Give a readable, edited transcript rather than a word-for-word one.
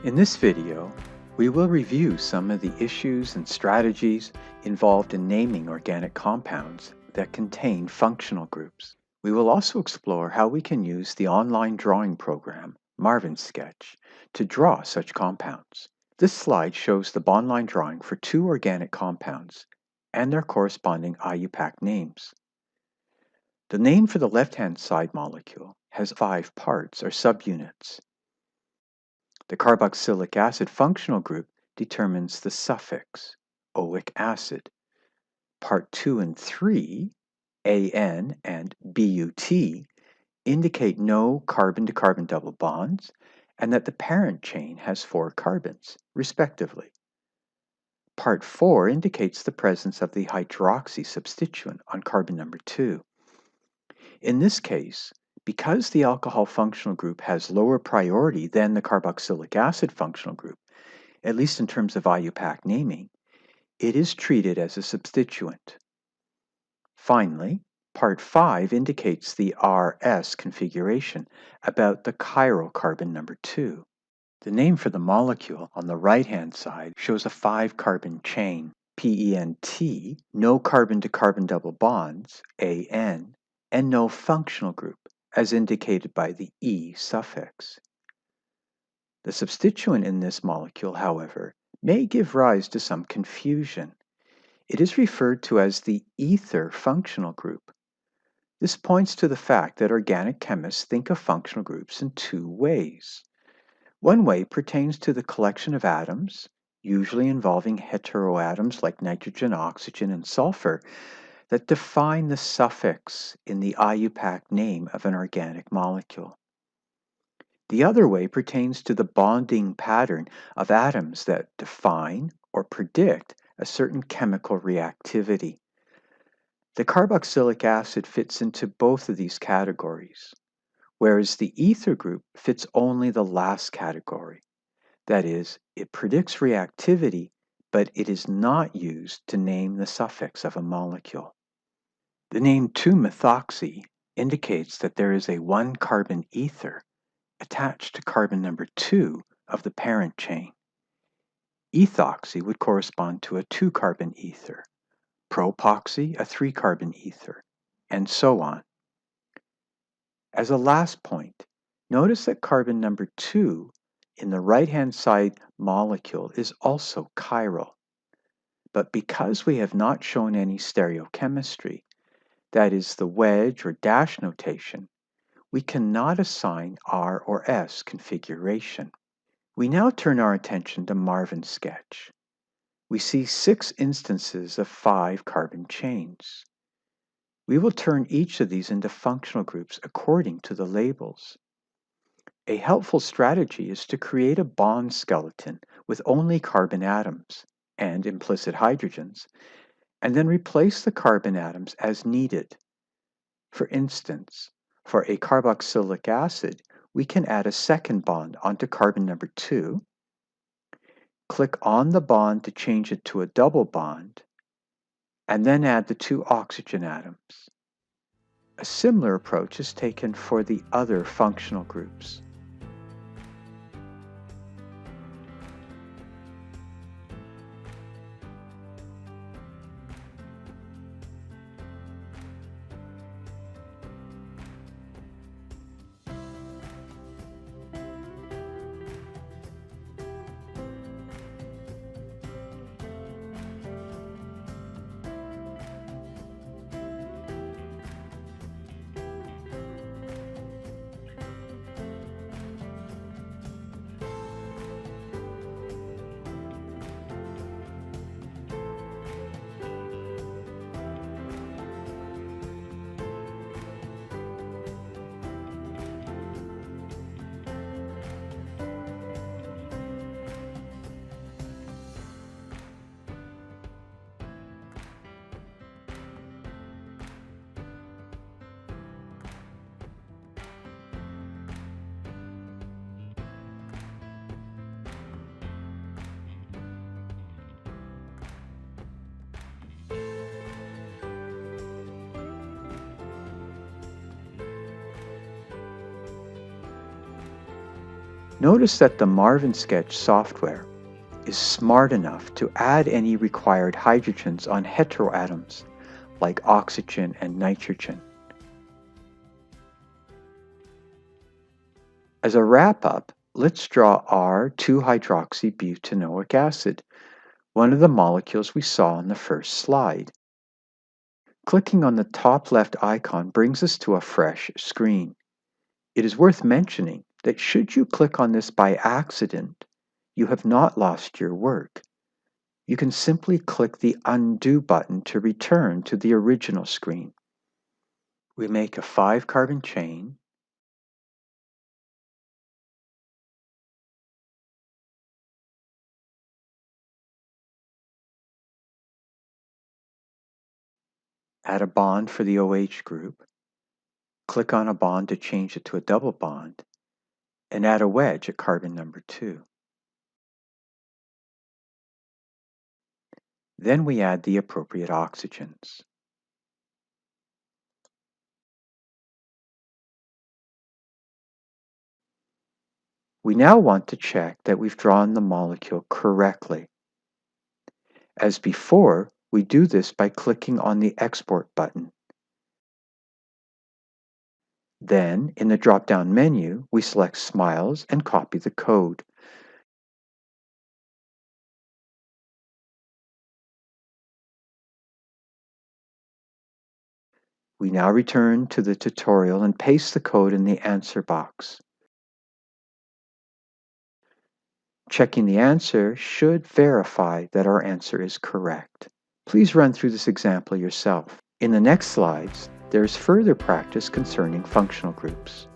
In this video, we will review some of the issues and strategies involved in naming organic compounds that contain functional groups. We will also explore how we can use the online drawing program, Marvin Sketch, to draw such compounds. This slide shows the bond-line drawing for two organic compounds and their corresponding IUPAC names. The name for the left-hand side molecule has 5 parts or subunits. The carboxylic acid functional group determines the suffix, oic acid. Part 2 and 3, AN and BUT, indicate no carbon-to-carbon double bonds and that the parent chain has 4 carbons, respectively. Part 4 indicates the presence of the hydroxy substituent on carbon number 2. In this case, because the alcohol functional group has lower priority than the carboxylic acid functional group, at least in terms of IUPAC naming, it is treated as a substituent. Finally, Part 5 indicates the RS configuration about the chiral carbon number 2. The name for the molecule on the right-hand side shows a 5-carbon chain, PENT, no carbon-to-carbon double bonds, AN, and no functional group, as indicated by the E suffix. The substituent in this molecule, however, may give rise to some confusion. It is referred to as the ether functional group. This points to the fact that organic chemists think of functional groups in 2 ways. One way pertains to the collection of atoms, usually involving heteroatoms like nitrogen, oxygen, and sulfur, that define the suffix in the IUPAC name of an organic molecule. The other way pertains to the bonding pattern of atoms that define or predict a certain chemical reactivity. The carboxylic acid fits into both of these categories, whereas the ether group fits only the last category. That is, it predicts reactivity, but it is not used to name the suffix of a molecule. The name 2-methoxy indicates that there is a 1-carbon ether attached to carbon number 2 of the parent chain. Ethoxy would correspond to a 2-carbon ether, propoxy a 3-carbon ether, and so on. As a last point, notice that carbon number 2 in the right-hand side molecule is also chiral. But because we have not shown any stereochemistry, that is the wedge or dash notation, we cannot assign R or S configuration. We now turn our attention to Marvin Sketch. We see 6 instances of 5-carbon chains. We will turn each of these into functional groups according to the labels. A helpful strategy is to create a bond skeleton with only carbon atoms and implicit hydrogens, and then replace the carbon atoms as needed. For instance, for a carboxylic acid, we can add a second bond onto carbon number 2, click on the bond to change it to a double bond, and then add the 2 oxygen atoms. A similar approach is taken for the other functional groups. Notice that the Marvin Sketch software is smart enough to add any required hydrogens on heteroatoms like oxygen and nitrogen. As a wrap-up, let's draw our 2-hydroxybutanoic acid, one of the molecules we saw on the first slide. Clicking on the top left icon brings us to a fresh screen. It is worth mentioning that should you click on this by accident, you have not lost your work. You can simply click the Undo button to return to the original screen. We make a 5-carbon chain, add a bond for the OH group, click on a bond to change it to a double bond, and add a wedge at carbon number 2. Then we add the appropriate oxygens. We now want to check that we've drawn the molecule correctly. As before, we do this by clicking on the Export button. Then, in the drop-down menu, we select Smiles and copy the code. We now return to the tutorial and paste the code in the answer box. Checking the answer should verify that our answer is correct. Please run through this example yourself. In the next slides, there is further practice concerning functional groups.